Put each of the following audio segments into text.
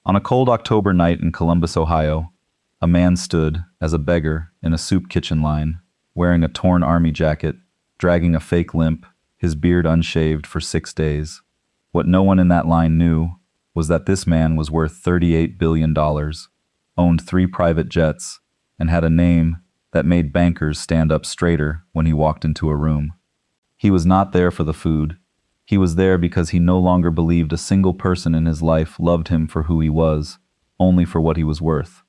On a cold October night in Columbus, Ohio, a man stood as a beggar in a soup kitchen line, wearing a torn army jacket, dragging a fake limp, his beard unshaved for 6 days. What no one in that line knew was that this man was worth $38 billion, owned 3 private jets, and had a name that made bankers stand up straighter when he walked into a room. He was not there for the food. He was there because he no longer believed a single person in his life loved him for who he was, only for what he was worth.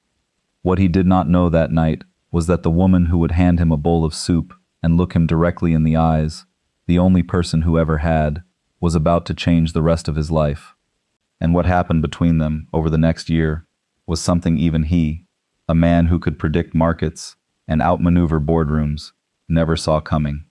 What he did not know that night was that the woman who would hand him a bowl of soup and look him directly in the eyes, the only person who ever had, was about to change the rest of his life. And what happened between them over the next year was something even he, a man who could predict markets and outmaneuver boardrooms, never saw coming.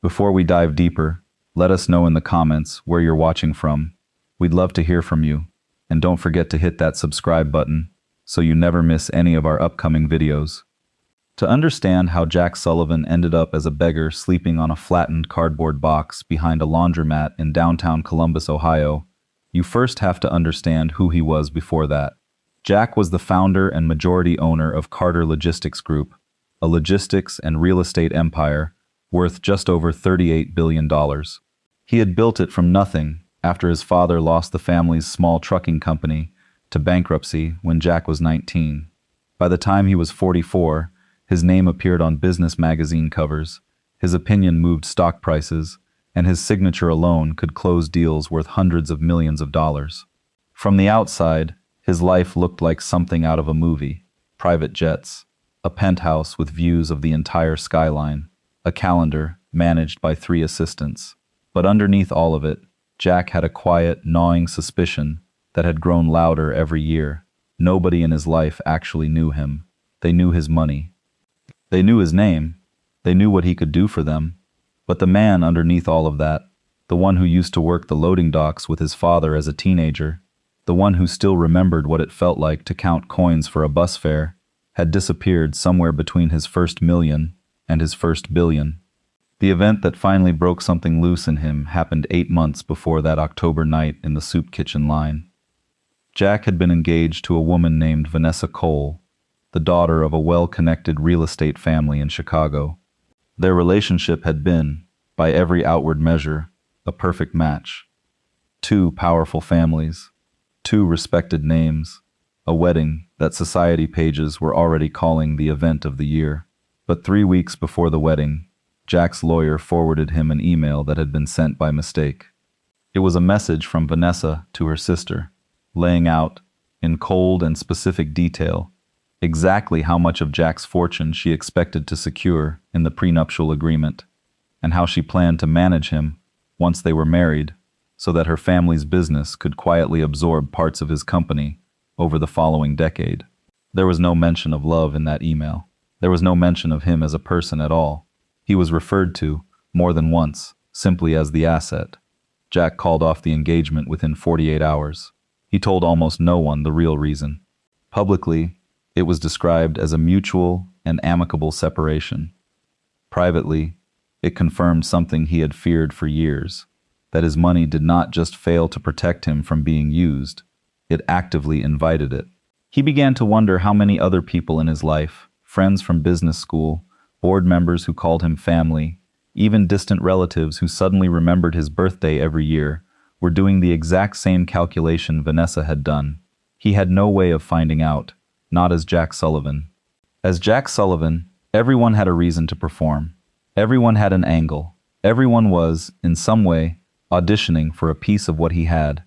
Before we dive deeper, let us know in the comments where you're watching from. We'd love to hear from you. And don't forget to hit that subscribe button so you never miss any of our upcoming videos. To understand how Jack Sullivan ended up as a beggar sleeping on a flattened cardboard box behind a laundromat in downtown Columbus, Ohio, you first have to understand who he was before that. Jack was the founder and majority owner of Carter Logistics Group, a logistics and real estate empire worth just over $38 billion. He had built it from nothing after his father lost the family's small trucking company to bankruptcy when Jack was 19. By the time he was 44, his name appeared on business magazine covers, his opinion moved stock prices, and his signature alone could close deals worth hundreds of millions of dollars. From the outside, his life looked like something out of a movie: private jets, a penthouse with views of the entire skyline, a calendar managed by 3 assistants. But underneath all of it, Jack had a quiet, gnawing suspicion that had grown louder every year. Nobody in his life actually knew him. They knew his money. They knew his name. They knew what he could do for them. But the man underneath all of that, the one who used to work the loading docks with his father as a teenager, the one who still remembered what it felt like to count coins for a bus fare, had disappeared somewhere between his first million and his first billion. The event that finally broke something loose in him happened 8 months before that October night in the soup kitchen line. Jack had been engaged to a woman named Vanessa Cole, the daughter of a well-connected real estate family in Chicago. Their relationship had been, by every outward measure, a perfect match. 2 powerful families, 2 respected names, a wedding that society pages were already calling the event of the year. But 3 weeks before the wedding, Jack's lawyer forwarded him an email that had been sent by mistake. It was a message from Vanessa to her sister, laying out, in cold and specific detail, exactly how much of Jack's fortune she expected to secure in the prenuptial agreement, and how she planned to manage him once they were married, so that her family's business could quietly absorb parts of his company over the following decade. There was no mention of love in that email. There was no mention of him as a person at all. He was referred to, more than once, simply as the asset. Jack called off the engagement within 48 hours. He told almost no one the real reason. Publicly, it was described as a mutual and amicable separation. Privately, it confirmed something he had feared for years, that his money did not just fail to protect him from being used, it actively invited it. He began to wonder how many other people in his life, friends from business school, board members who called him family, even distant relatives who suddenly remembered his birthday every year, were doing the exact same calculation Vanessa had done. He had no way of finding out, not as Jack Sullivan. As Jack Sullivan, everyone had a reason to perform. Everyone had an angle. Everyone was, in some way, auditioning for a piece of what he had.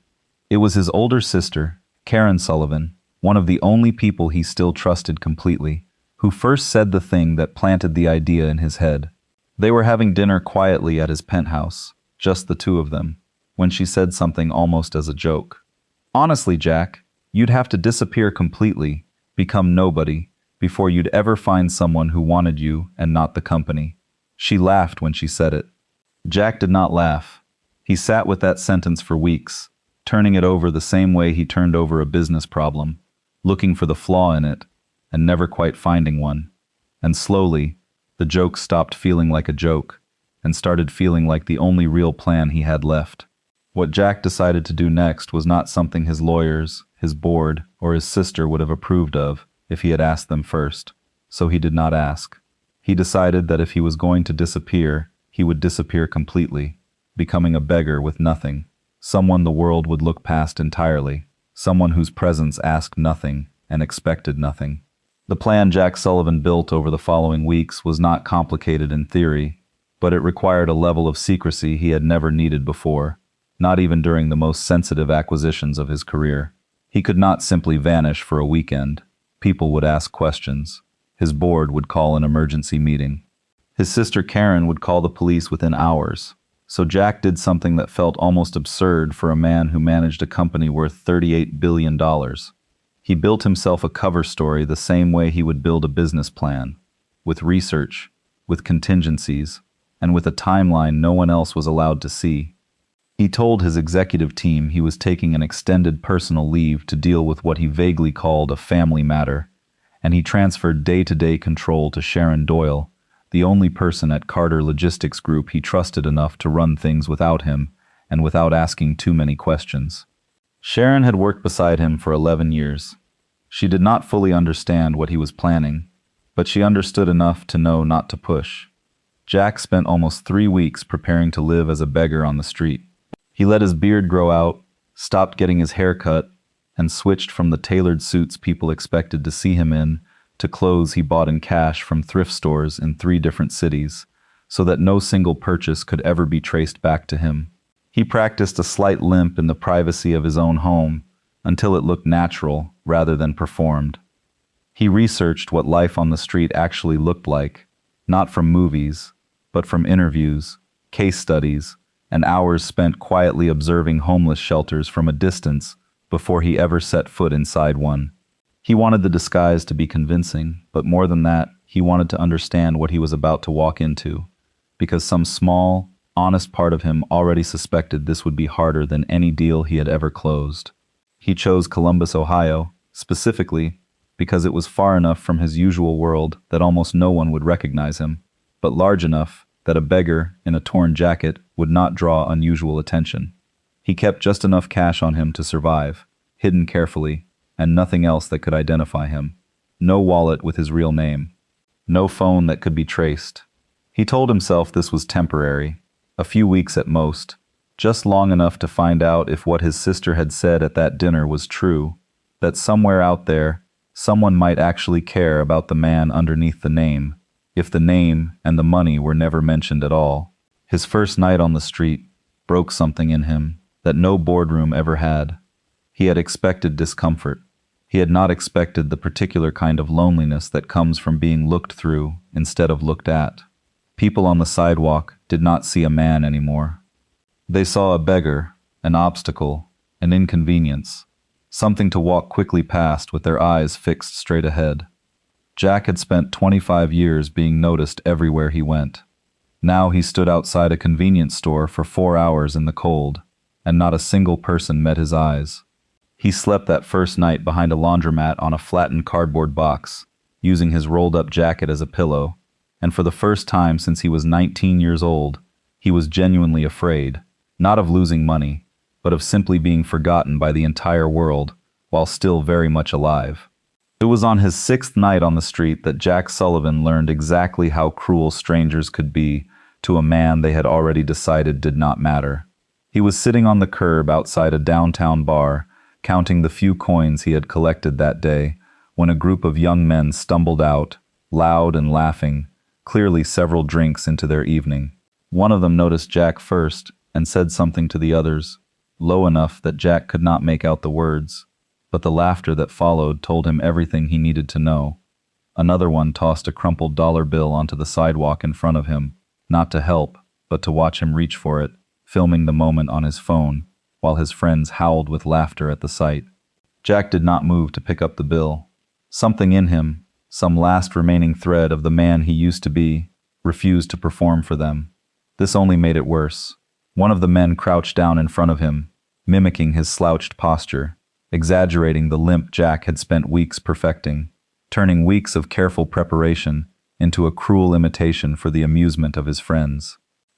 It was his older sister, Karen Sullivan, one of the only people he still trusted completely, who first said the thing that planted the idea in his head. They were having dinner quietly at his penthouse, just the 2 of them, when she said something almost as a joke. "Honestly, Jack, you'd have to disappear completely, become nobody, before you'd ever find someone who wanted you and not the company." She laughed when she said it. Jack did not laugh. He sat with that sentence for weeks, turning it over the same way he turned over a business problem, looking for the flaw in it, and never quite finding one. And slowly, the joke stopped feeling like a joke, and started feeling like the only real plan he had left. What Jack decided to do next was not something his lawyers, his board, or his sister would have approved of if he had asked them first. So he did not ask. He decided that if he was going to disappear, he would disappear completely, becoming a beggar with nothing, someone the world would look past entirely, someone whose presence asked nothing and expected nothing. The plan Jack Sullivan built over the following weeks was not complicated in theory, but it required a level of secrecy he had never needed before, not even during the most sensitive acquisitions of his career. He could not simply vanish for a weekend. People would ask questions. His board would call an emergency meeting. His sister Karen would call the police within hours. So Jack did something that felt almost absurd for a man who managed a company worth $38 billion. He built himself a cover story the same way he would build a business plan, with research, with contingencies, and with a timeline no one else was allowed to see. He told his executive team he was taking an extended personal leave to deal with what he vaguely called a family matter, and he transferred day-to-day control to Sharon Doyle, the only person at Carter Logistics Group he trusted enough to run things without him and without asking too many questions. Sharon had worked beside him for 11 years. She did not fully understand what he was planning, but she understood enough to know not to push. Jack spent almost 3 weeks preparing to live as a beggar on the street. He let his beard grow out, stopped getting his hair cut, and switched from the tailored suits people expected to see him in to clothes he bought in cash from thrift stores in 3 different cities, so that no single purchase could ever be traced back to him. He practiced a slight limp in the privacy of his own home until it looked natural rather than performed. He researched what life on the street actually looked like, not from movies, but from interviews, case studies, and hours spent quietly observing homeless shelters from a distance before he ever set foot inside one. He wanted the disguise to be convincing, but more than that, he wanted to understand what he was about to walk into, because some small, honest part of him already suspected this would be harder than any deal he had ever closed. He chose Columbus, Ohio, specifically because it was far enough from his usual world that almost no one would recognize him, but large enough that a beggar in a torn jacket would not draw unusual attention. He kept just enough cash on him to survive, hidden carefully, and nothing else that could identify him. No wallet with his real name. No phone that could be traced. He told himself this was temporary, a few weeks at most, just long enough to find out if what his sister had said at that dinner was true, that somewhere out there, someone might actually care about the man underneath the name, if the name and the money were never mentioned at all. His first night on the street broke something in him that no boardroom ever had. He had expected discomfort. He had not expected the particular kind of loneliness that comes from being looked through instead of looked at. People on the sidewalk did not see a man anymore. They saw a beggar, an obstacle, an inconvenience, something to walk quickly past with their eyes fixed straight ahead. Jack had spent 25 years being noticed everywhere he went. Now he stood outside a convenience store for 4 hours in the cold, and not a single person met his eyes. He slept that first night behind a laundromat on a flattened cardboard box, using his rolled-up jacket as a pillow, and for the first time since he was 19 years old, he was genuinely afraid, not of losing money, but of simply being forgotten by the entire world while still very much alive. It was on his 6th night on the street that Jack Sullivan learned exactly how cruel strangers could be to a man they had already decided did not matter. He was sitting on the curb outside a downtown bar, counting the few coins he had collected that day, when a group of young men stumbled out, loud and laughing, clearly several drinks into their evening. One of them noticed Jack first and said something to the others, low enough that Jack could not make out the words, but the laughter that followed told him everything he needed to know. Another one tossed a crumpled dollar bill onto the sidewalk in front of him, not to help, but to watch him reach for it, filming the moment on his phone, while his friends howled with laughter at the sight. Jack did not move to pick up the bill. Something in him, some last remaining thread of the man he used to be, refused to perform for them. This only made it worse. One of the men crouched down in front of him, mimicking his slouched posture, exaggerating the limp Jack had spent weeks perfecting, turning weeks of careful preparation into a cruel imitation for the amusement of his friends.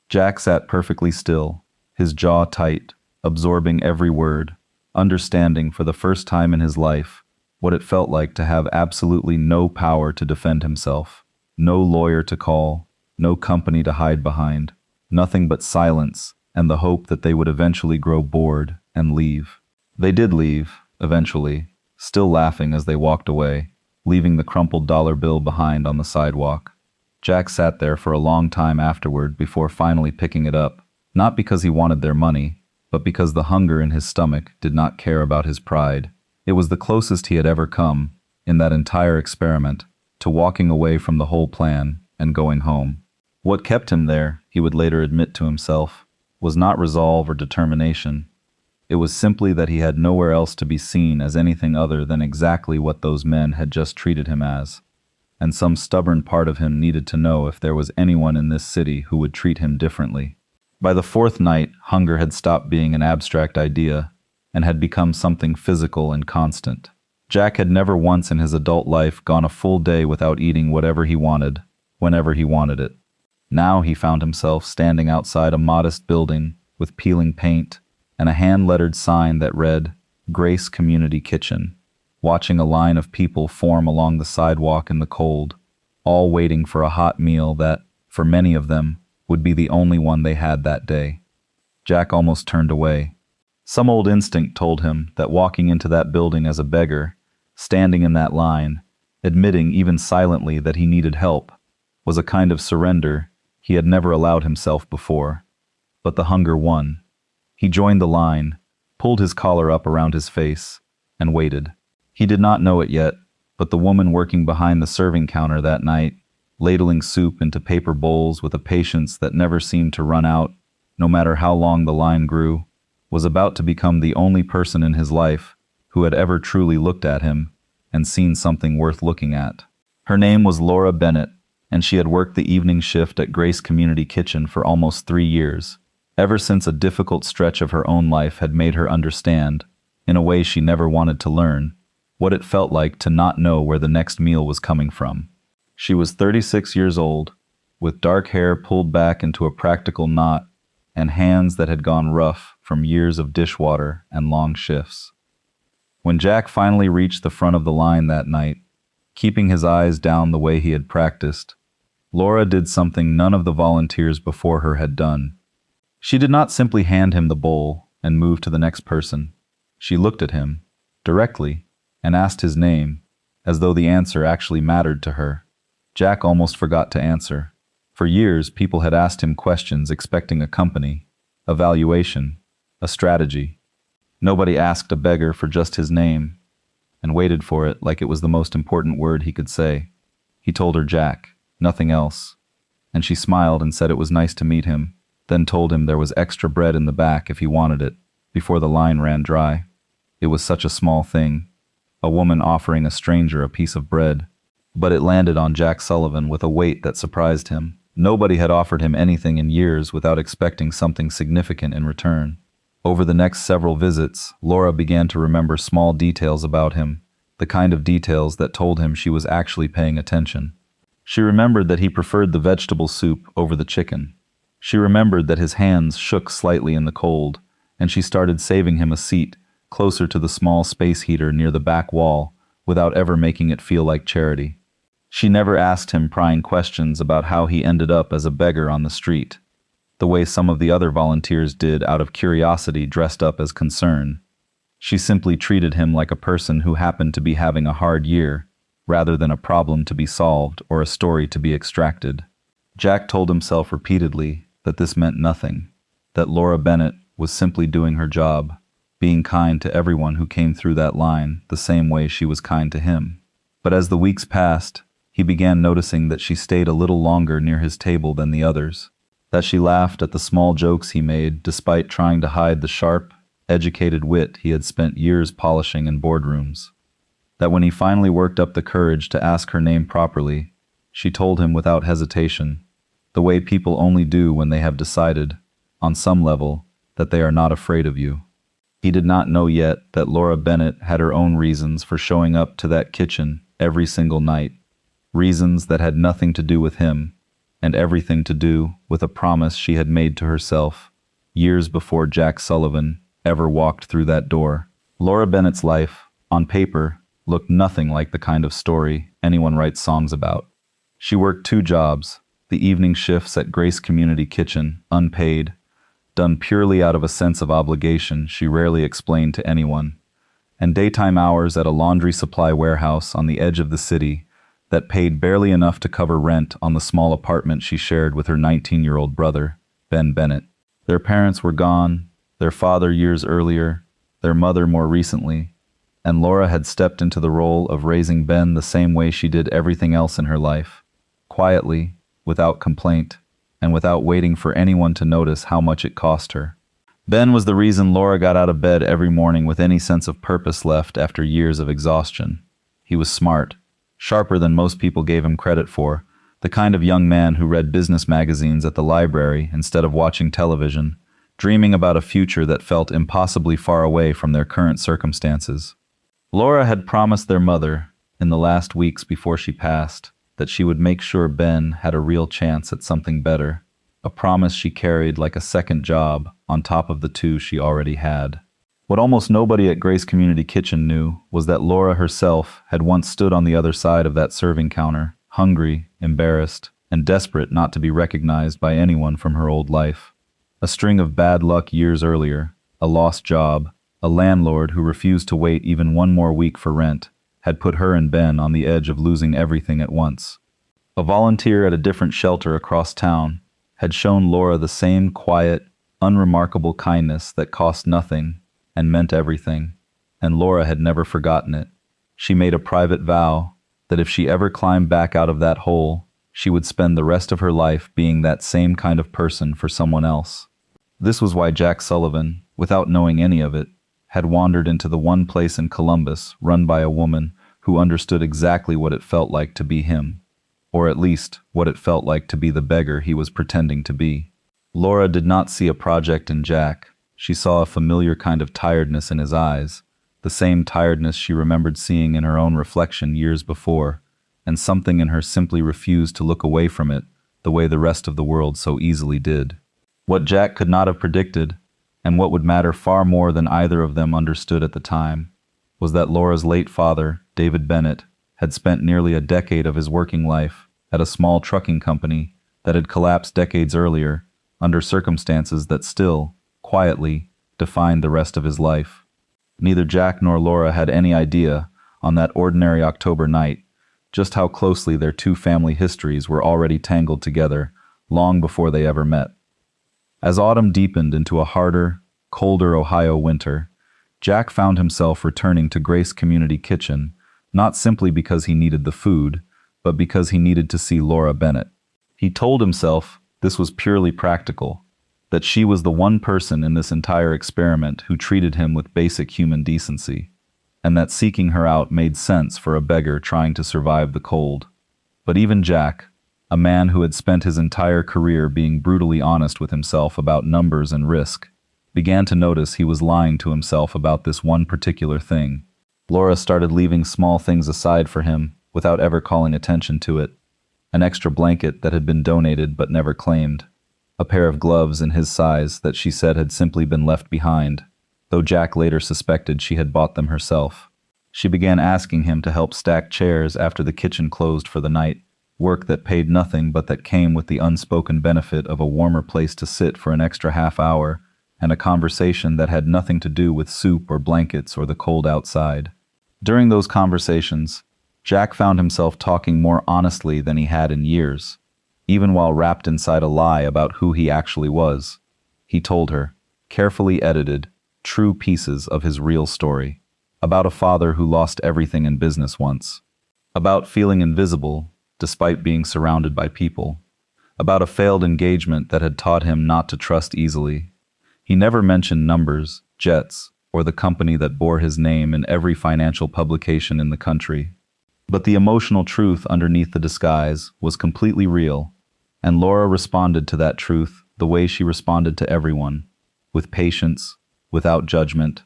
Jack sat perfectly still, his jaw tight, absorbing every word, understanding for the first time in his life what it felt like to have absolutely no power to defend himself, no lawyer to call, no company to hide behind, nothing but silence and the hope that they would eventually grow bored and leave. They did leave, eventually, still laughing as they walked away, leaving the crumpled dollar bill behind on the sidewalk. Jack sat there for a long time afterward before finally picking it up, not because he wanted their money, but because the hunger in his stomach did not care about his pride. It was the closest he had ever come, in that entire experiment, to walking away from the whole plan and going home. What kept him there, he would later admit to himself, was not resolve or determination. It was simply that he had nowhere else to be seen as anything other than exactly what those men had just treated him as. And some stubborn part of him needed to know if there was anyone in this city who would treat him differently. By the fourth night, hunger had stopped being an abstract idea and had become something physical and constant. Jack had never once in his adult life gone a full day without eating whatever he wanted, whenever he wanted it. Now he found himself standing outside a modest building with peeling paint and a hand-lettered sign that read, Grace Community Kitchen, watching a line of people form along the sidewalk in the cold, all waiting for a hot meal that, for many of them, would be the only one they had that day. Jack almost turned away. Some old instinct told him that walking into that building as a beggar, standing in that line, admitting even silently that he needed help, was a kind of surrender he had never allowed himself before. But the hunger won. He joined the line, pulled his collar up around his face, and waited. He did not know it yet, but the woman working behind the serving counter that night, ladling soup into paper bowls with a patience that never seemed to run out, no matter how long the line grew, was about to become the only person in his life who had ever truly looked at him and seen something worth looking at. Her name was Laura Bennett, and she had worked the evening shift at Grace Community Kitchen for almost 3 years, ever since a difficult stretch of her own life had made her understand, in a way she never wanted to learn, what it felt like to not know where the next meal was coming from. She was 36 years old, with dark hair pulled back into a practical knot and hands that had gone rough from years of dishwater and long shifts. When Jack finally reached the front of the line that night, keeping his eyes down the way he had practiced, Laura did something none of the volunteers before her had done. She did not simply hand him the bowl and move to the next person. She looked at him, directly, and asked his name, as though the answer actually mattered to her. Jack almost forgot to answer. For years, people had asked him questions expecting a company, a valuation, a strategy. Nobody asked a beggar for just his name, and waited for it like it was the most important word he could say. He told her Jack, nothing else, and she smiled and said it was nice to meet him, then told him there was extra bread in the back if he wanted it, before the line ran dry. It was such a small thing, a woman offering a stranger a piece of bread, but it landed on Jack Sullivan with a weight that surprised him. Nobody had offered him anything in years without expecting something significant in return. Over the next several visits, Laura began to remember small details about him, the kind of details that told him she was actually paying attention. She remembered that he preferred the vegetable soup over the chicken. She remembered that his hands shook slightly in the cold, and she started saving him a seat closer to the small space heater near the back wall without ever making it feel like charity. She never asked him prying questions about how he ended up as a beggar on the street, the way some of the other volunteers did out of curiosity dressed up as concern. She simply treated him like a person who happened to be having a hard year, rather than a problem to be solved or a story to be extracted. Jack told himself repeatedly that this meant nothing, that Laura Bennett was simply doing her job, being kind to everyone who came through that line the same way she was kind to him. But as the weeks passed, he began noticing that she stayed a little longer near his table than the others, that she laughed at the small jokes he made despite trying to hide the sharp, educated wit he had spent years polishing in boardrooms, that when he finally worked up the courage to ask her name properly, she told him without hesitation, the way people only do when they have decided, on some level, that they are not afraid of you. He did not know yet that Laura Bennett had her own reasons for showing up to that kitchen every single night, reasons that had nothing to do with him, and everything to do with a promise she had made to herself, years before Jack Sullivan ever walked through that door. Laura Bennett's life, on paper, looked nothing like the kind of story anyone writes songs about. She worked 2 jobs, the evening shifts at Grace Community Kitchen, unpaid, done purely out of a sense of obligation she rarely explained to anyone, and daytime hours at a laundry supply warehouse on the edge of the city that paid barely enough to cover rent on the small apartment she shared with her 19-year-old brother, Ben Bennett. Their parents were gone, their father years earlier, their mother more recently, and Laura had stepped into the role of raising Ben the same way she did everything else in her life, quietly, without complaint, and without waiting for anyone to notice how much it cost her. Ben was the reason Laura got out of bed every morning with any sense of purpose left after years of exhaustion. He was smart, sharper than most people gave him credit for, the kind of young man who read business magazines at the library instead of watching television, dreaming about a future that felt impossibly far away from their current circumstances. Laura had promised their mother, in the last weeks before she passed, that she would make sure Ben had a real chance at something better, a promise she carried like a second job on top of the 2 she already had. What almost nobody at Grace Community Kitchen knew was that Laura herself had once stood on the other side of that serving counter, hungry, embarrassed, and desperate not to be recognized by anyone from her old life. A string of bad luck years earlier, a lost job, a landlord who refused to wait even one more week for rent, had put her and Ben on the edge of losing everything at once. A volunteer at a different shelter across town had shown Laura the same quiet, unremarkable kindness that cost nothing and meant everything, and Laura had never forgotten it. She made a private vow that if she ever climbed back out of that hole, she would spend the rest of her life being that same kind of person for someone else. This was why Jack Sullivan, without knowing any of it, had wandered into the one place in Columbus run by a woman who understood exactly what it felt like to be him, or at least what it felt like to be the beggar he was pretending to be. Laura did not see a project in Jack. She saw a familiar kind of tiredness in his eyes, the same tiredness she remembered seeing in her own reflection years before, and something in her simply refused to look away from it the way the rest of the world so easily did. What Jack could not have predicted, and what would matter far more than either of them understood at the time, was that Laura's late father, David Bennett, had spent nearly a decade of his working life at a small trucking company that had collapsed decades earlier under circumstances that still, quietly, defined the rest of his life. Neither Jack nor Laura had any idea, on that ordinary October night, just how closely their 2 family histories were already tangled together long before they ever met. As autumn deepened into a harder, colder Ohio winter, Jack found himself returning to Grace Community Kitchen, not simply because he needed the food, but because he needed to see Laura Bennett. He told himself this was purely practical, that she was the one person in this entire experiment who treated him with basic human decency, and that seeking her out made sense for a beggar trying to survive the cold. But even Jack, a man who had spent his entire career being brutally honest with himself about numbers and risk, began to notice he was lying to himself about this one particular thing. Laura started leaving small things aside for him without ever calling attention to it. An extra blanket that had been donated but never claimed. A pair of gloves in his size that she said had simply been left behind, though Jack later suspected she had bought them herself. She began asking him to help stack chairs after the kitchen closed for the night, work that paid nothing but that came with the unspoken benefit of a warmer place to sit for an extra half hour, and a conversation that had nothing to do with soup or blankets or the cold outside. During those conversations, Jack found himself talking more honestly than he had in years, even while wrapped inside a lie about who he actually was. He told her, carefully edited, true pieces of his real story, about a father who lost everything in business once, about feeling invisible despite being surrounded by people, about a failed engagement that had taught him not to trust easily. He never mentioned numbers, jets, or the company that bore his name in every financial publication in the country. But the emotional truth underneath the disguise was completely real, and Laura responded to that truth the way she responded to everyone, with patience, without judgment,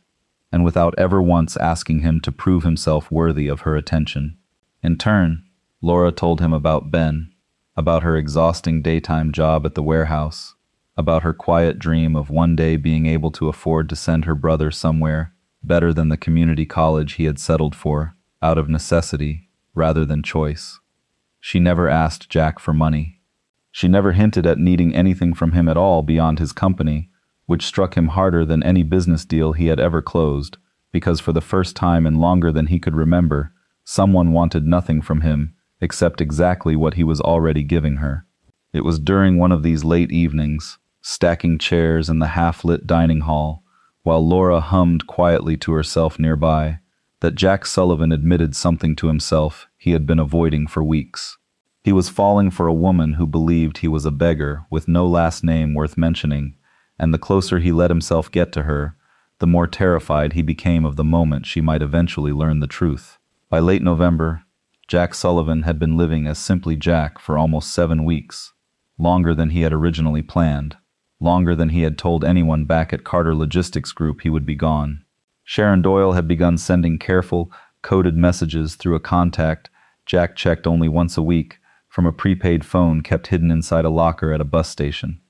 and without ever once asking him to prove himself worthy of her attention. In turn, Laura told him about Ben, about her exhausting daytime job at the warehouse, about her quiet dream of one day being able to afford to send her brother somewhere better than the community college he had settled for, out of necessity rather than choice. She never asked Jack for money. She never hinted at needing anything from him at all beyond his company, which struck him harder than any business deal he had ever closed, because for the first time and longer than he could remember, someone wanted nothing from him except exactly what he was already giving her. It was during one of these late evenings, stacking chairs in the half-lit dining hall, while Laura hummed quietly to herself nearby, that Jack Sullivan admitted something to himself he had been avoiding for weeks. He was falling for a woman who believed he was a beggar with no last name worth mentioning, and the closer he let himself get to her, the more terrified he became of the moment she might eventually learn the truth. By late November, Jack Sullivan had been living as simply Jack for almost 7 weeks, longer than he had originally planned, longer than he had told anyone back at Carter Logistics Group he would be gone. Sharon Doyle had begun sending careful, coded messages through a contact Jack checked only once a week from a prepaid phone kept hidden inside a locker at a bus station.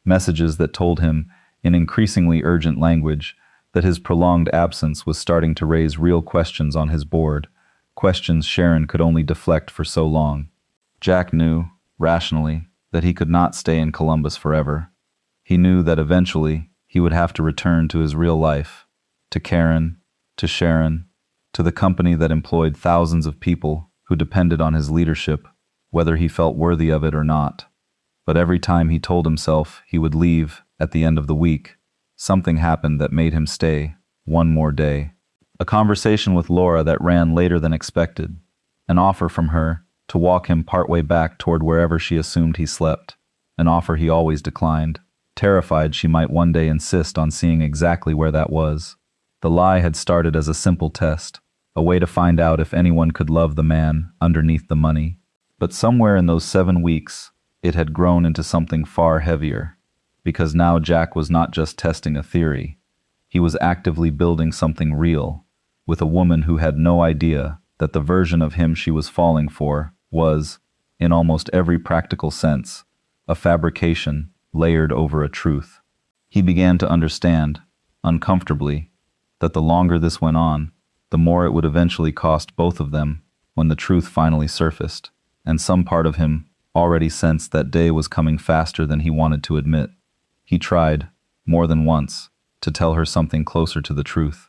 Messages that told him, in increasingly urgent language, that his prolonged absence was starting to raise real questions on his board, questions Sharon could only deflect for so long. Jack knew, rationally, that he could not stay in Columbus forever. He knew that eventually he would have to return to his real life, to Karen, to Sharon, to the company that employed thousands of people who depended on his leadership, whether he felt worthy of it or not. But every time he told himself he would leave at the end of the week, something happened that made him stay one more day. A conversation with Laura that ran later than expected, an offer from her to walk him partway back toward wherever she assumed he slept, an offer he always declined, terrified she might one day insist on seeing exactly where that was. The lie had started as a simple test, a way to find out if anyone could love the man underneath the money. But somewhere in those 7 weeks, it had grown into something far heavier, because now Jack was not just testing a theory. He was actively building something real, with a woman who had no idea that the version of him she was falling for was, in almost every practical sense, a fabrication layered over a truth. He began to understand, uncomfortably, that the longer this went on, the more it would eventually cost both of them when the truth finally surfaced, and some part of him already sensed that day was coming faster than he wanted to admit. He tried, more than once, to tell her something closer to the truth.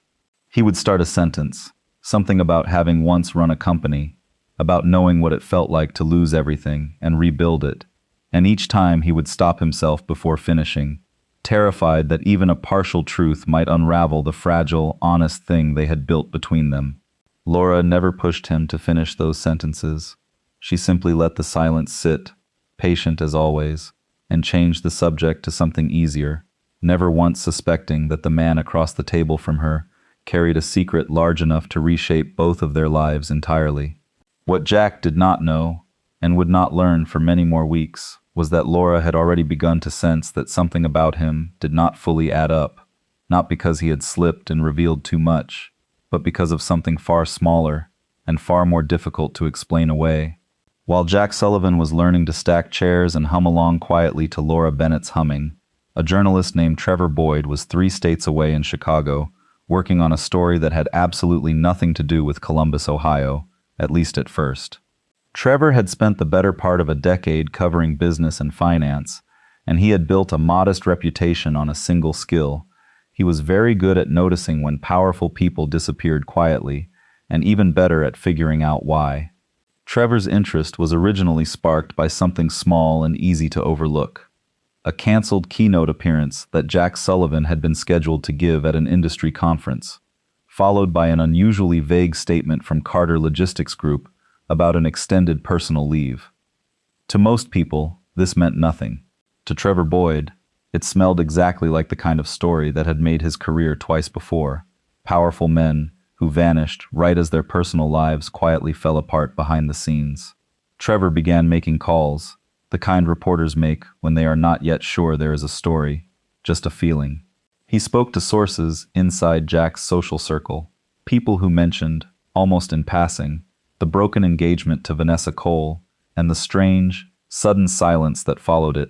He would start a sentence, something about having once run a company, about knowing what it felt like to lose everything and rebuild it, and each time he would stop himself before finishing, terrified that even a partial truth might unravel the fragile, honest thing they had built between them. Laura never pushed him to finish those sentences. She simply let the silence sit, patient as always, and changed the subject to something easier, never once suspecting that the man across the table from her carried a secret large enough to reshape both of their lives entirely. What Jack did not know, and would not learn for many more weeks, was that Laura had already begun to sense that something about him did not fully add up, not because he had slipped and revealed too much, but because of something far smaller and far more difficult to explain away. While Jack Sullivan was learning to stack chairs and hum along quietly to Laura Bennett's humming, a journalist named Trevor Boyd was 3 states away in Chicago, working on a story that had absolutely nothing to do with Columbus, Ohio, at least at first. Trevor had spent the better part of a decade covering business and finance, and he had built a modest reputation on a single skill. He was very good at noticing when powerful people disappeared quietly, and even better at figuring out why. Trevor's interest was originally sparked by something small and easy to overlook: a canceled keynote appearance that Jack Sullivan had been scheduled to give at an industry conference, followed by an unusually vague statement from Carter Logistics Group about an extended personal leave. To most people, this meant nothing. To Trevor Boyd, it smelled exactly like the kind of story that had made his career twice before: powerful men who vanished right as their personal lives quietly fell apart behind the scenes. Trevor began making calls, the kind reporters make when they are not yet sure there is a story, just a feeling. He spoke to sources inside Jack's social circle, people who mentioned, almost in passing, the broken engagement to Vanessa Cole and the strange, sudden silence that followed it.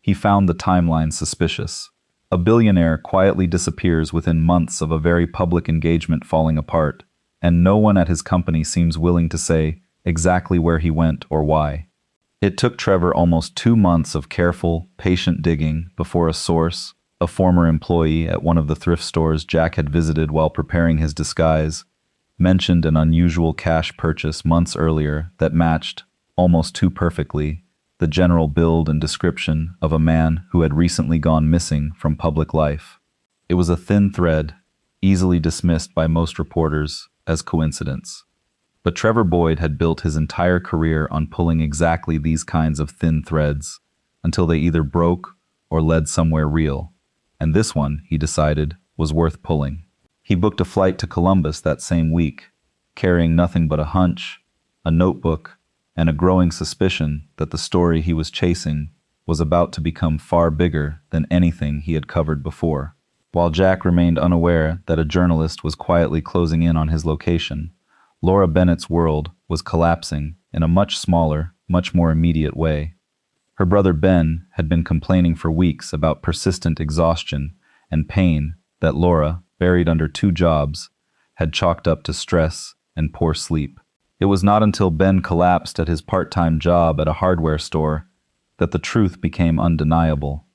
He found the timeline suspicious. A billionaire quietly disappears within months of a very public engagement falling apart, and no one at his company seems willing to say exactly where he went or why. It took Trevor almost 2 months of careful, patient digging before a source, a former employee at one of the thrift stores Jack had visited while preparing his disguise, mentioned an unusual cash purchase months earlier that matched, almost too perfectly, the general build and description of a man who had recently gone missing from public life. It was a thin thread, easily dismissed by most reporters as coincidence. But Trevor Boyd had built his entire career on pulling exactly these kinds of thin threads, until they either broke or led somewhere real. And this one, he decided, was worth pulling. He booked a flight to Columbus that same week, carrying nothing but a hunch, a notebook, and a growing suspicion that the story he was chasing was about to become far bigger than anything he had covered before. While Jack remained unaware that a journalist was quietly closing in on his location, Laura Bennett's world was collapsing in a much smaller, much more immediate way. Her brother Ben had been complaining for weeks about persistent exhaustion and pain that Laura, buried under 2 jobs, had chalked up to stress and poor sleep. It was not until Ben collapsed at his part-time job at a hardware store that the truth became undeniable.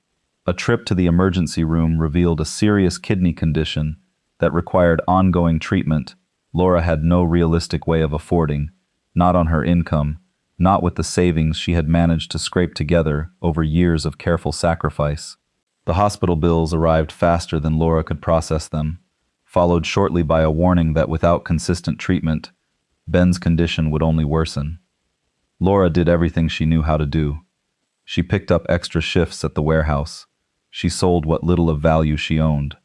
A trip to the emergency room revealed a serious kidney condition that required ongoing treatment Laura had no realistic way of affording, not on her income, not with the savings she had managed to scrape together over years of careful sacrifice. The hospital bills arrived faster than Laura could process them, followed shortly by a warning that without consistent treatment, Ben's condition would only worsen. Laura did everything she knew how to do. She picked up extra shifts at the warehouse. She sold what little of value she owned.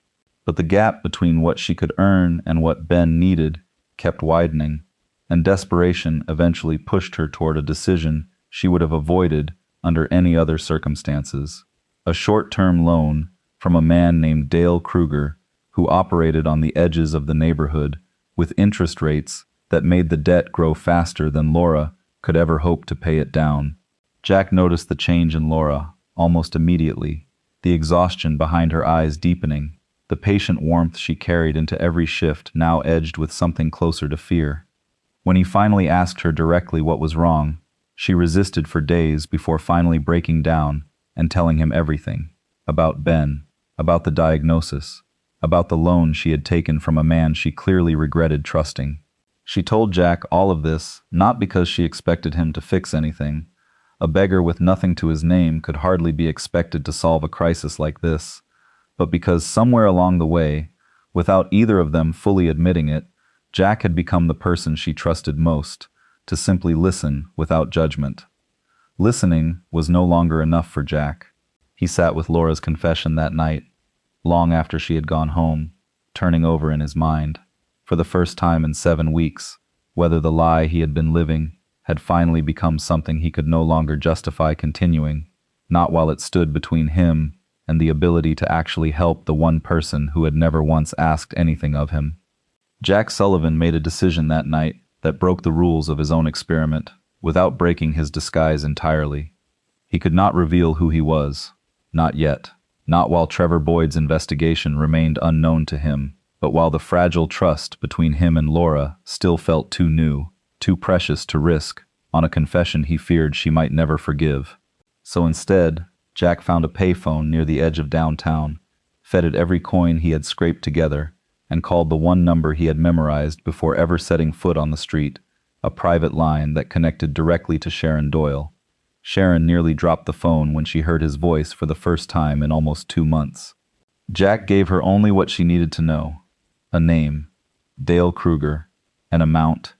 But the gap between what she could earn and what Ben needed kept widening, and desperation eventually pushed her toward a decision she would have avoided under any other circumstances: a short-term loan from a man named Dale Kruger, who operated on the edges of the neighborhood with interest rates that made the debt grow faster than Laura could ever hope to pay it down. Jack noticed the change in Laura almost immediately, the exhaustion behind her eyes deepening, the patient warmth she carried into every shift now edged with something closer to fear. When he finally asked her directly what was wrong, she resisted for days before finally breaking down and telling him everything. About Ben, about the diagnosis, about the loan she had taken from a man she clearly regretted trusting. She told Jack all of this not because she expected him to fix anything. A beggar with nothing to his name could hardly be expected to solve a crisis like this, but because somewhere along the way, without either of them fully admitting it, Jack had become the person she trusted most, to simply listen without judgment. Listening was no longer enough for Jack. He sat with Laura's confession that night, long after she had gone home, turning over in his mind, for the first time in 7 weeks, whether the lie he had been living had finally become something he could no longer justify continuing, not while it stood between him and the ability to actually help the one person who had never once asked anything of him. Jack Sullivan made a decision that night that broke the rules of his own experiment, without breaking his disguise entirely. He could not reveal who he was, not yet, not while Trevor Boyd's investigation remained unknown to him, but while the fragile trust between him and Laura still felt too new, too precious to risk on a confession he feared she might never forgive. So instead, Jack found a payphone near the edge of downtown, fed it every coin he had scraped together, and called the one number he had memorized before ever setting foot on the street, a private line that connected directly to Sharon Doyle. Sharon nearly dropped the phone when she heard his voice for the first time in almost 2 months. Jack gave her only what she needed to know: a name, Dale Kruger, an amount,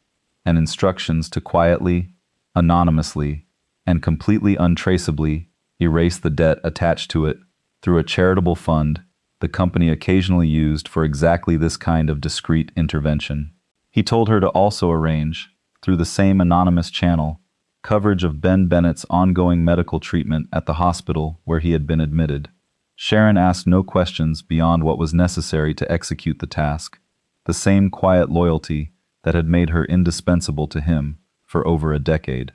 and instructions to quietly, anonymously, and completely untraceably erase the debt attached to it through a charitable fund the company occasionally used for exactly this kind of discreet intervention. He told her to also arrange, through the same anonymous channel, coverage of Ben Bennett's ongoing medical treatment at the hospital where he had been admitted. Sharon asked no questions beyond what was necessary to execute the task, the same quiet loyalty that had made her indispensable to him for over a decade.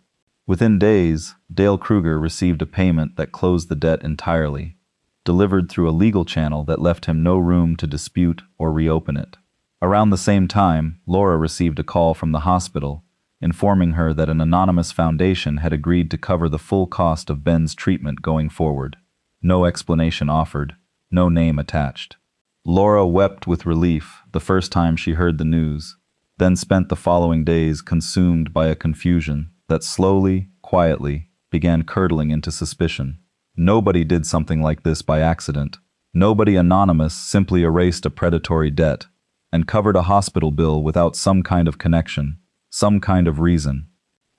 Within days, Dale Kruger received a payment that closed the debt entirely, delivered through a legal channel that left him no room to dispute or reopen it. Around the same time, Laura received a call from the hospital, informing her that an anonymous foundation had agreed to cover the full cost of Ben's treatment going forward. No explanation offered, no name attached. Laura wept with relief the first time she heard the news, then spent the following days consumed by a confusion that slowly, quietly, began curdling into suspicion. Nobody did something like this by accident. Nobody anonymous simply erased a predatory debt and covered a hospital bill without some kind of connection, some kind of reason.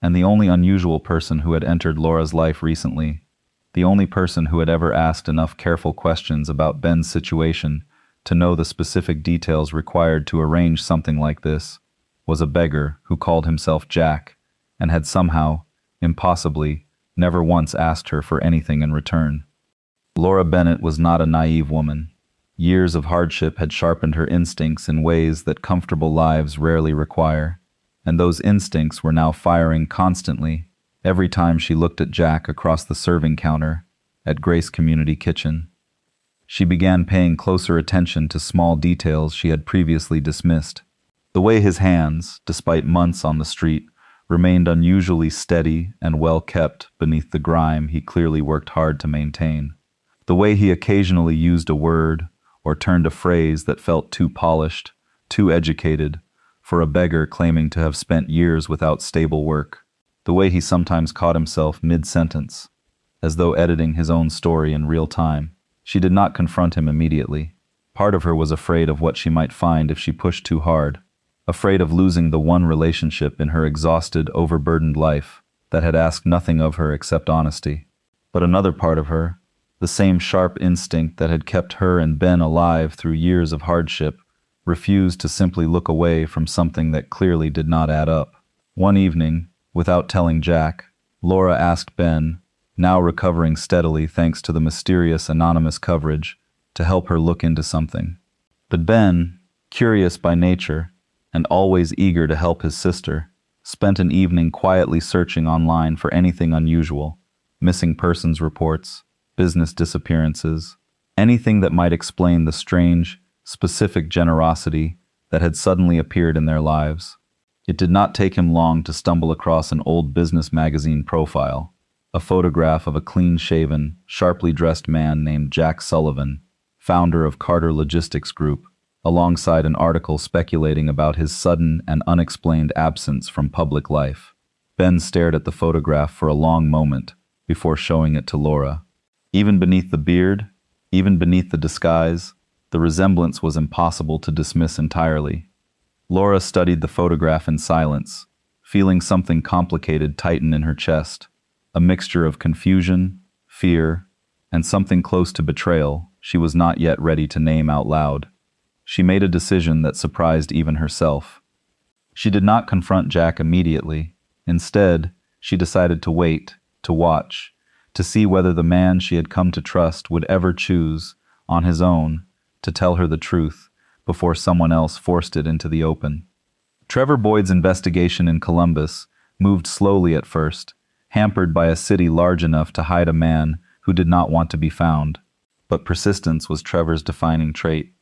And the only unusual person who had entered Laura's life recently, the only person who had ever asked enough careful questions about Ben's situation to know the specific details required to arrange something like this, was a beggar who called himself Jack and had somehow, impossibly, never once asked her for anything in return. Laura Bennett was not a naive woman. Years of hardship had sharpened her instincts in ways that comfortable lives rarely require, and those instincts were now firing constantly every time she looked at Jack across the serving counter at Grace Community Kitchen. She began paying closer attention to small details she had previously dismissed. The way his hands, despite months on the street, remained unusually steady and well-kept beneath the grime he clearly worked hard to maintain. The way he occasionally used a word or turned a phrase that felt too polished, too educated, for a beggar claiming to have spent years without stable work. The way he sometimes caught himself mid-sentence, as though editing his own story in real time. She did not confront him immediately. Part of her was afraid of what she might find if she pushed too hard, afraid of losing the one relationship in her exhausted, overburdened life that had asked nothing of her except honesty. But another part of her, the same sharp instinct that had kept her and Ben alive through years of hardship, refused to simply look away from something that clearly did not add up. One evening, without telling Jack, Laura asked Ben, now recovering steadily thanks to the mysterious anonymous coverage, to help her look into something. But Ben, curious by nature, and always eager to help his sister, spent an evening quietly searching online for anything unusual, missing persons reports, business disappearances, anything that might explain the strange, specific generosity that had suddenly appeared in their lives. It did not take him long to stumble across an old business magazine profile, a photograph of a clean-shaven, sharply dressed man named Jack Sullivan, founder of Carter Logistics Group, alongside an article speculating about his sudden and unexplained absence from public life. Ben stared at the photograph for a long moment before showing it to Laura. Even beneath the beard, even beneath the disguise, the resemblance was impossible to dismiss entirely. Laura studied the photograph in silence, feeling something complicated tighten in her chest, a mixture of confusion, fear, and something close to betrayal she was not yet ready to name out loud. She made a decision that surprised even herself. She did not confront Jack immediately. Instead, she decided to wait, to watch, to see whether the man she had come to trust would ever choose, on his own, to tell her the truth before someone else forced it into the open. Trevor Boyd's investigation in Columbus moved slowly at first, hampered by a city large enough to hide a man who did not want to be found. But persistence was Trevor's defining trait,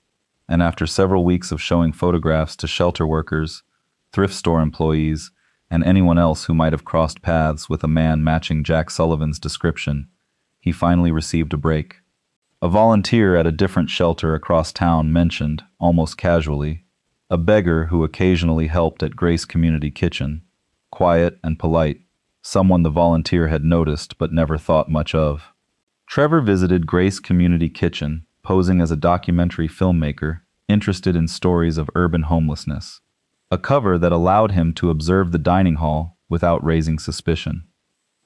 and after several weeks of showing photographs to shelter workers, thrift store employees, and anyone else who might have crossed paths with a man matching Jack Sullivan's description, he finally received a break. A volunteer at a different shelter across town mentioned, almost casually, a beggar who occasionally helped at Grace Community Kitchen, quiet and polite, someone the volunteer had noticed but never thought much of. Trevor visited Grace Community Kitchen, posing as a documentary filmmaker interested in stories of urban homelessness, a cover that allowed him to observe the dining hall without raising suspicion.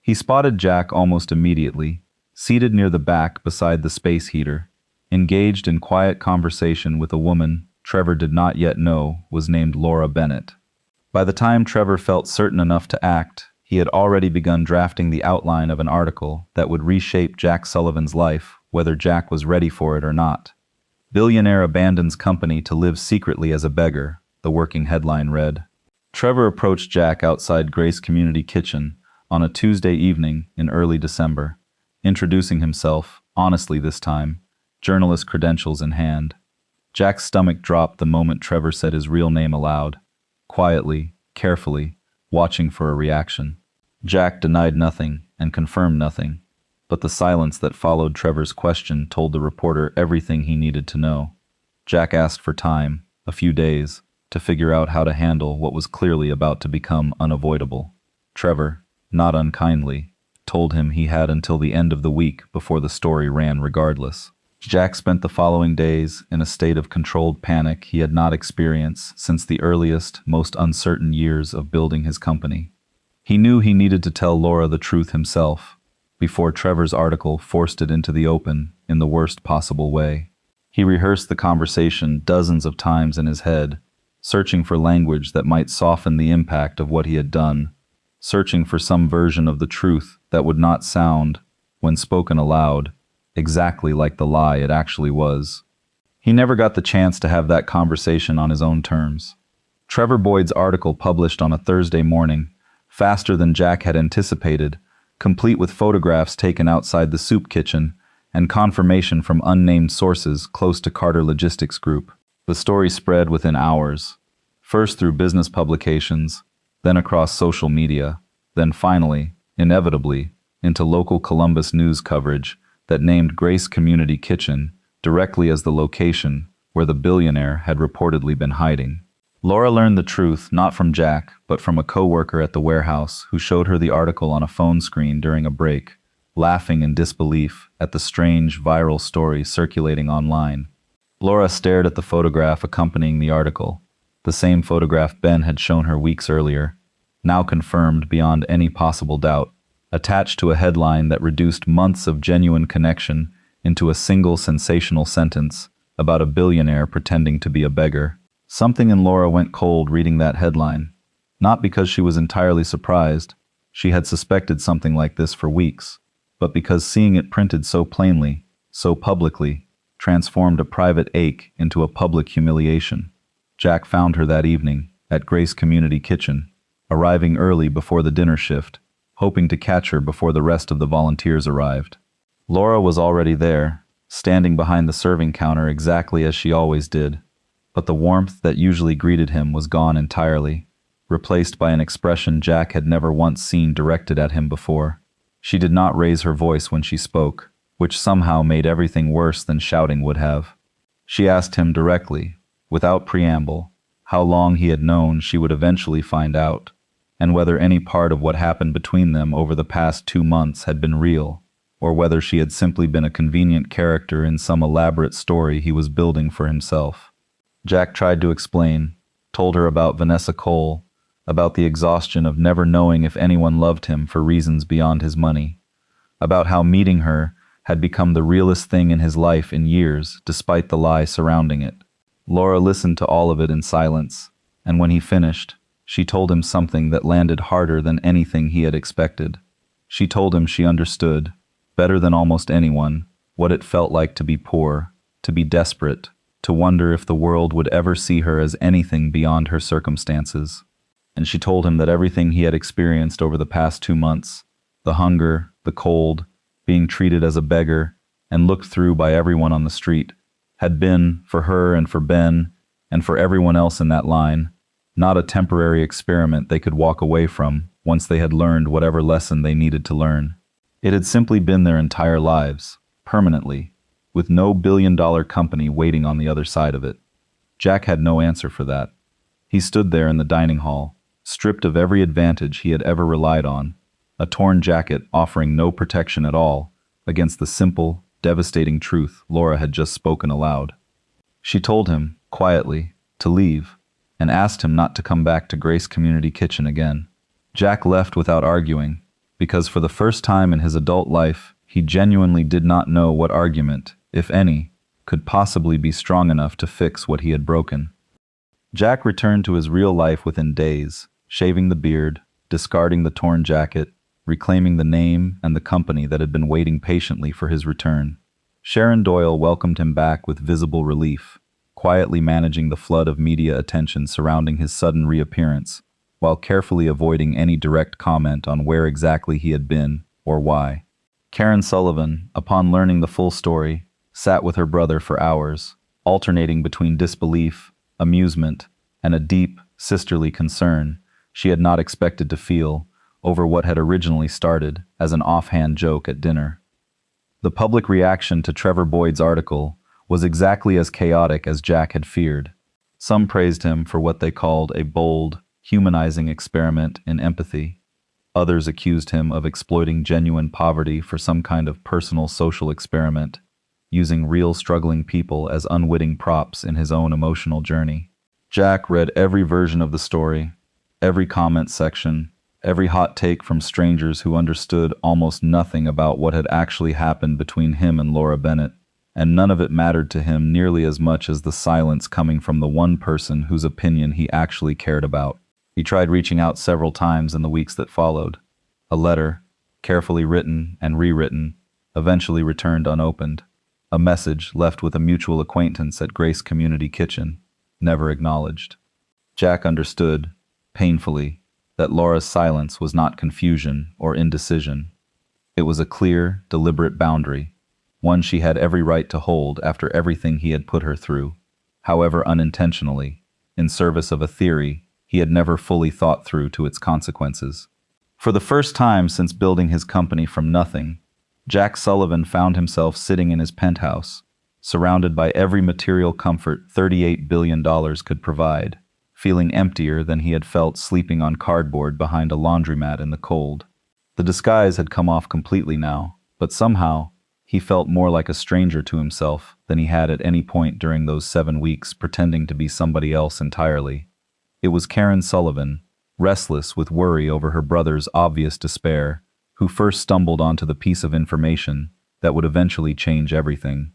He spotted Jack almost immediately, seated near the back beside the space heater, engaged in quiet conversation with a woman Trevor did not yet know was named Laura Bennett. By the time Trevor felt certain enough to act, he had already begun drafting the outline of an article that would reshape Jack Sullivan's life, whether Jack was ready for it or not. "Billionaire abandons company to live secretly as a beggar," the working headline read. Trevor approached Jack outside Grace Community Kitchen on a Tuesday evening in early December, introducing himself, honestly this time, journalist credentials in hand. Jack's stomach dropped the moment Trevor said his real name aloud, quietly, carefully, watching for a reaction. Jack denied nothing and confirmed nothing, but the silence that followed Trevor's question told the reporter everything he needed to know. Jack asked for time, a few days, to figure out how to handle what was clearly about to become unavoidable. Trevor, not unkindly, told him he had until the end of the week before the story ran regardless. Jack spent the following days in a state of controlled panic he had not experienced since the earliest, most uncertain years of building his company. He knew he needed to tell Laura the truth himself, before Trevor's article forced it into the open in the worst possible way. He rehearsed the conversation dozens of times in his head, searching for language that might soften the impact of what he had done, searching for some version of the truth that would not sound, when spoken aloud, exactly like the lie it actually was. He never got the chance to have that conversation on his own terms. Trevor Boyd's article published on a Thursday morning, faster than Jack had anticipated, complete with photographs taken outside the soup kitchen and confirmation from unnamed sources close to Carter Logistics Group. The story spread within hours, first through business publications, then across social media, then finally, inevitably, into local Columbus news coverage that named Grace Community Kitchen directly as the location where the billionaire had reportedly been hiding. Laura learned the truth not from Jack, but from a co-worker at the warehouse who showed her the article on a phone screen during a break, laughing in disbelief at the strange, viral story circulating online. Laura stared at the photograph accompanying the article, the same photograph Ben had shown her weeks earlier, now confirmed beyond any possible doubt, attached to a headline that reduced months of genuine connection into a single sensational sentence about a billionaire pretending to be a beggar. Something in Laura went cold reading that headline, not because she was entirely surprised, she had suspected something like this for weeks, but because seeing it printed so plainly, so publicly, transformed a private ache into a public humiliation. Jack found her that evening, at Grace Community Kitchen, arriving early before the dinner shift, hoping to catch her before the rest of the volunteers arrived. Laura was already there, standing behind the serving counter exactly as she always did, but the warmth that usually greeted him was gone entirely, replaced by an expression Jack had never once seen directed at him before. She did not raise her voice when she spoke, which somehow made everything worse than shouting would have. She asked him directly, without preamble, how long he had known she would eventually find out, and whether any part of what happened between them over the past 2 months had been real, or whether she had simply been a convenient character in some elaborate story he was building for himself. Jack tried to explain, told her about Vanessa Cole, about the exhaustion of never knowing if anyone loved him for reasons beyond his money, about how meeting her had become the realest thing in his life in years, despite the lie surrounding it. Laura listened to all of it in silence, and when he finished, she told him something that landed harder than anything he had expected. She told him she understood, better than almost anyone, what it felt like to be poor, to be desperate, to wonder if the world would ever see her as anything beyond her circumstances. And she told him that everything he had experienced over the past 2 months, the hunger, the cold, being treated as a beggar, and looked through by everyone on the street, had been, for her and for Ben, and for everyone else in that line, not a temporary experiment they could walk away from once they had learned whatever lesson they needed to learn. It had simply been their entire lives, permanently, with no billion-dollar company waiting on the other side of it. Jack had no answer for that. He stood there in the dining hall, stripped of every advantage he had ever relied on, a torn jacket offering no protection at all against the simple, devastating truth Laura had just spoken aloud. She told him, quietly, to leave, and asked him not to come back to Grace Community Kitchen again. Jack left without arguing, because for the first time in his adult life, he genuinely did not know what argument, if any, could possibly be strong enough to fix what he had broken. Jack returned to his real life within days, shaving the beard, discarding the torn jacket, reclaiming the name and the company that had been waiting patiently for his return. Sharon Doyle welcomed him back with visible relief, quietly managing the flood of media attention surrounding his sudden reappearance, while carefully avoiding any direct comment on where exactly he had been or why. Karen Sullivan, upon learning the full story, sat with her brother for hours, alternating between disbelief, amusement, and a deep, sisterly concern she had not expected to feel over what had originally started as an offhand joke at dinner. The public reaction to Trevor Boyd's article was exactly as chaotic as Jack had feared. Some praised him for what they called a bold, humanizing experiment in empathy. Others accused him of exploiting genuine poverty for some kind of personal social experiment, using real struggling people as unwitting props in his own emotional journey. Jack read every version of the story, every comment section, every hot take from strangers who understood almost nothing about what had actually happened between him and Laura Bennett, and none of it mattered to him nearly as much as the silence coming from the one person whose opinion he actually cared about. He tried reaching out several times in the weeks that followed. A letter, carefully written and rewritten, eventually returned unopened. A message left with a mutual acquaintance at Grace Community Kitchen, never acknowledged. Jack understood, painfully, that Laura's silence was not confusion or indecision. It was a clear, deliberate boundary, one she had every right to hold after everything he had put her through, however unintentionally, in service of a theory he had never fully thought through to its consequences. For the first time since building his company from nothing, Jack Sullivan found himself sitting in his penthouse, surrounded by every material comfort $38 billion could provide, feeling emptier than he had felt sleeping on cardboard behind a laundromat in the cold. The disguise had come off completely now, but somehow he felt more like a stranger to himself than he had at any point during those 7 weeks pretending to be somebody else entirely. It was Karen Sullivan, restless with worry over her brother's obvious despair, who first stumbled onto the piece of information that would eventually change everything.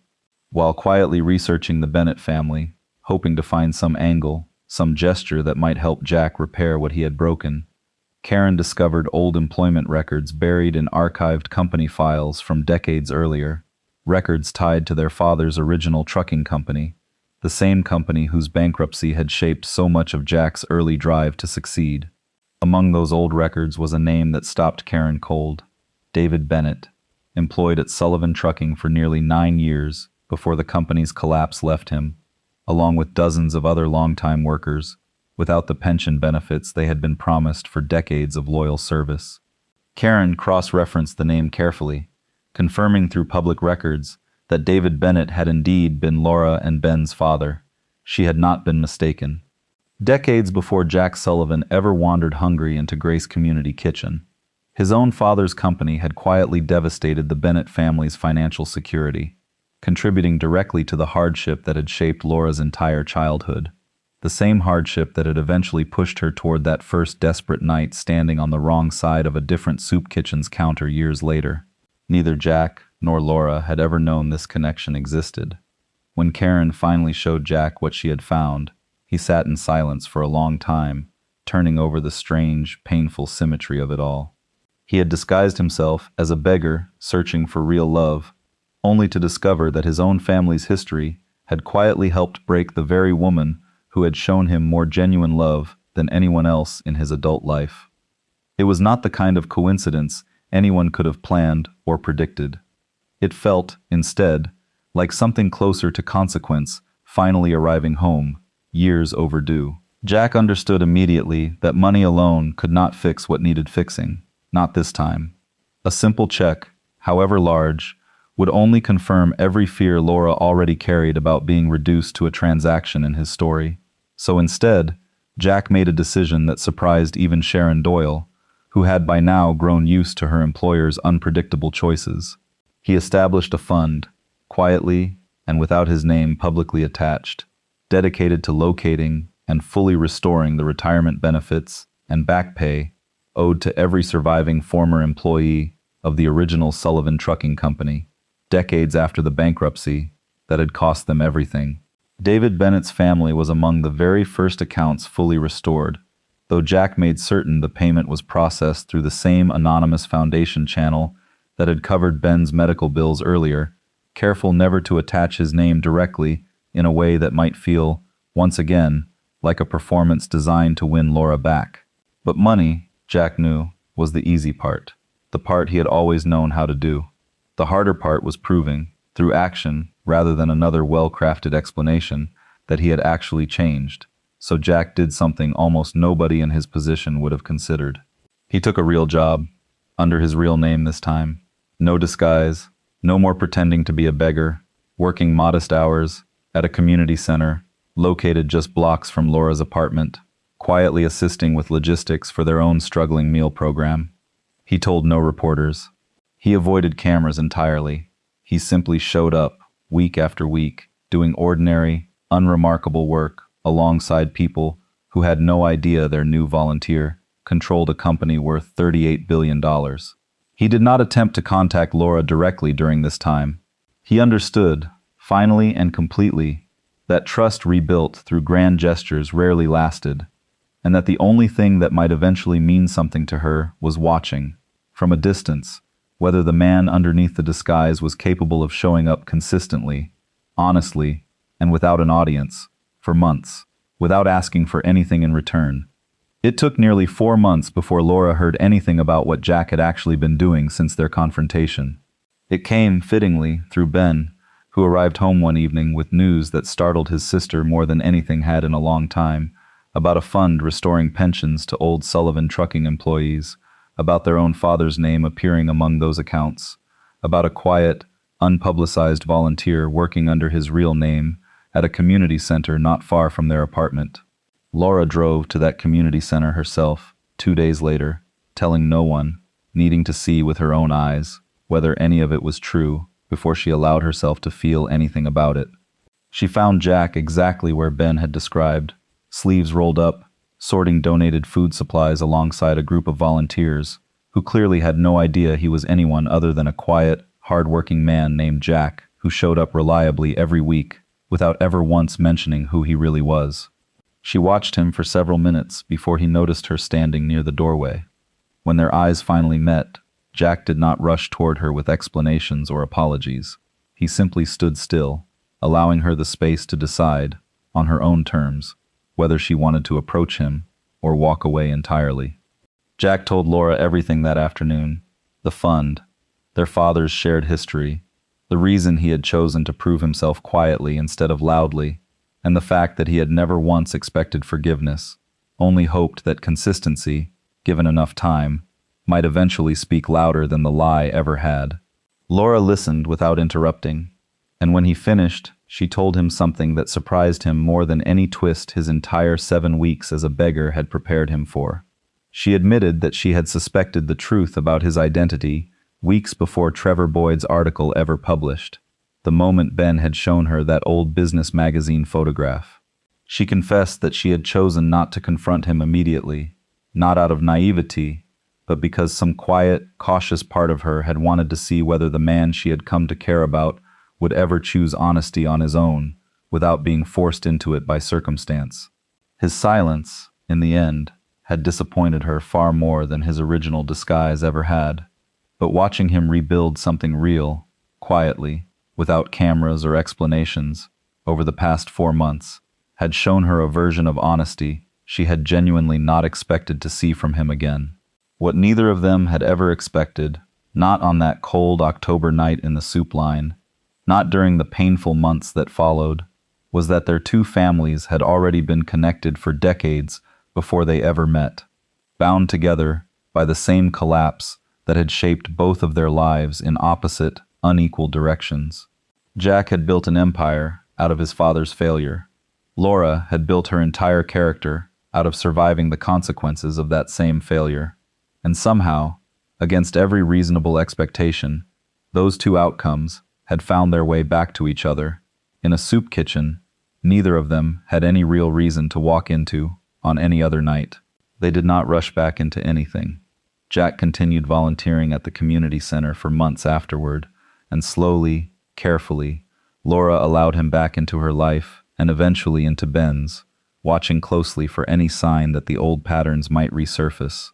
While quietly researching the Bennett family, hoping to find some angle, some gesture that might help Jack repair what he had broken, Karen discovered old employment records buried in archived company files from decades earlier, records tied to their father's original trucking company, the same company whose bankruptcy had shaped so much of Jack's early drive to succeed. Among those old records was a name that stopped Karen cold: David Bennett, employed at Sullivan Trucking for nearly 9 years before the company's collapse left him, along with dozens of other longtime workers, without the pension benefits they had been promised for decades of loyal service. Karen cross-referenced the name carefully, confirming through public records that David Bennett had indeed been Laura and Ben's father. She had not been mistaken. Decades before Jack Sullivan ever wandered hungry into Grace Community Kitchen, his own father's company had quietly devastated the Bennett family's financial security, contributing directly to the hardship that had shaped Laura's entire childhood. The same hardship that had eventually pushed her toward that first desperate night standing on the wrong side of a different soup kitchen's counter years later. Neither Jack nor Laura had ever known this connection existed. When Karen finally showed Jack what she had found, he sat in silence for a long time, turning over the strange, painful symmetry of it all. He had disguised himself as a beggar searching for real love, only to discover that his own family's history had quietly helped break the very woman who had shown him more genuine love than anyone else in his adult life. It was not the kind of coincidence anyone could have planned or predicted. It felt, instead, like something closer to consequence finally arriving home, years overdue. Jack understood immediately that money alone could not fix what needed fixing, not this time. A simple check, however large, would only confirm every fear Laura already carried about being reduced to a transaction in his story. So instead, Jack made a decision that surprised even Sharon Doyle, who had by now grown used to her employer's unpredictable choices. He established a fund, quietly and without his name publicly attached, dedicated to locating and fully restoring the retirement benefits and back pay owed to every surviving former employee of the original Sullivan Trucking Company, decades after the bankruptcy that had cost them everything. David Bennett's family was among the very first accounts fully restored, though Jack made certain the payment was processed through the same anonymous foundation channel that had covered Ben's medical bills earlier, careful never to attach his name directly in a way that might feel, once again, like a performance designed to win Laura back. But money, Jack knew, was the easy part, the part he had always known how to do. The harder part was proving, through action, rather than another well-crafted explanation that he had actually changed. So Jack did something almost nobody in his position would have considered. He took a real job, under his real name this time. No disguise, no more pretending to be a beggar, working modest hours at a community center located just blocks from Laura's apartment, quietly assisting with logistics for their own struggling meal program. He told no reporters. He avoided cameras entirely. He simply showed up, week after week, doing ordinary, unremarkable work alongside people who had no idea their new volunteer controlled a company worth $38 billion. He did not attempt to contact Laura directly during this time. He understood, finally and completely, that trust rebuilt through grand gestures rarely lasted, and that the only thing that might eventually mean something to her was watching, from a distance, whether the man underneath the disguise was capable of showing up consistently, honestly, and without an audience, for months, without asking for anything in return. It took nearly 4 months before Laura heard anything about what Jack had actually been doing since their confrontation. It came, fittingly, through Ben, who arrived home one evening with news that startled his sister more than anything had in a long time, about a fund restoring pensions to old Sullivan trucking employees, about their own father's name appearing among those accounts, about a quiet, unpublicized volunteer working under his real name at a community center not far from their apartment. Laura drove to that community center herself 2 days later, telling no one, needing to see with her own eyes whether any of it was true before she allowed herself to feel anything about it. She found Jack exactly where Ben had described, sleeves rolled up, sorting donated food supplies alongside a group of volunteers who clearly had no idea he was anyone other than a quiet, hard-working man named Jack who showed up reliably every week without ever once mentioning who he really was. She watched him for several minutes before he noticed her standing near the doorway. When their eyes finally met, Jack did not rush toward her with explanations or apologies. He simply stood still, allowing her the space to decide, on her own terms, whether she wanted to approach him or walk away entirely. Jack told Laura everything that afternoon: the fund, their father's shared history, the reason he had chosen to prove himself quietly instead of loudly, and the fact that he had never once expected forgiveness, only hoped that consistency, given enough time, might eventually speak louder than the lie ever had. Laura listened without interrupting, and when he finished, she told him something that surprised him more than any twist his entire 7 weeks as a beggar had prepared him for. She admitted that she had suspected the truth about his identity weeks before Trevor Boyd's article ever published, the moment Ben had shown her that old business magazine photograph. She confessed that she had chosen not to confront him immediately, not out of naivety, but because some quiet, cautious part of her had wanted to see whether the man she had come to care about would ever choose honesty on his own, without being forced into it by circumstance. His silence, in the end, had disappointed her far more than his original disguise ever had. But watching him rebuild something real, quietly, without cameras or explanations, over the past 4 months, had shown her a version of honesty she had genuinely not expected to see from him again. What neither of them had ever expected, not on that cold October night in the soup line, not during the painful months that followed, was that their two families had already been connected for decades before they ever met, bound together by the same collapse that had shaped both of their lives in opposite, unequal directions. Jack had built an empire out of his father's failure. Laura had built her entire character out of surviving the consequences of that same failure. And somehow, against every reasonable expectation, those two outcomes had found their way back to each other, in a soup kitchen neither of them had any real reason to walk into on any other night. They did not rush back into anything. Jack continued volunteering at the community center for months afterward, and slowly, carefully, Laura allowed him back into her life and eventually into Ben's, watching closely for any sign that the old patterns might resurface,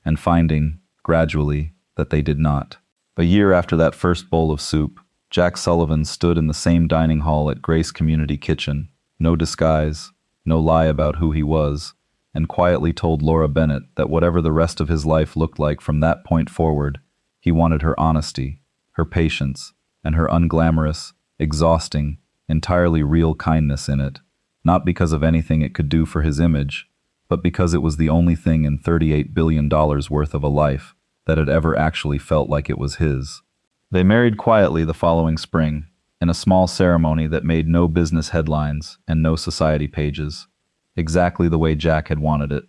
and finding, gradually, that they did not. A year after that first bowl of soup, Jack Sullivan stood in the same dining hall at Grace Community Kitchen, no disguise, no lie about who he was, and quietly told Laura Bennett that whatever the rest of his life looked like from that point forward, he wanted her honesty, her patience, and her unglamorous, exhausting, entirely real kindness in it, not because of anything it could do for his image, but because it was the only thing in $38 billion worth of a life that had ever actually felt like it was his. They married quietly the following spring, in a small ceremony that made no business headlines and no society pages, exactly the way Jack had wanted it.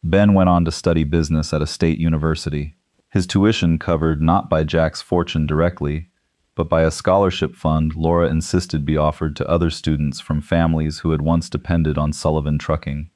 Ben went on to study business at a state university, his tuition covered not by Jack's fortune directly, but by a scholarship fund Laura insisted be offered to other students from families who had once depended on Sullivan Trucking.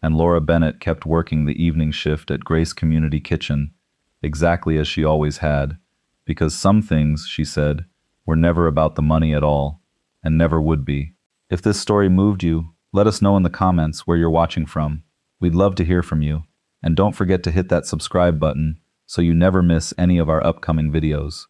And Laura Bennett kept working the evening shift at Grace Community Kitchen, exactly as she always had, because some things, she said, were never about the money at all, and never would be. If this story moved you, let us know in the comments where you're watching from. We'd love to hear from you, and don't forget to hit that subscribe button so you never miss any of our upcoming videos.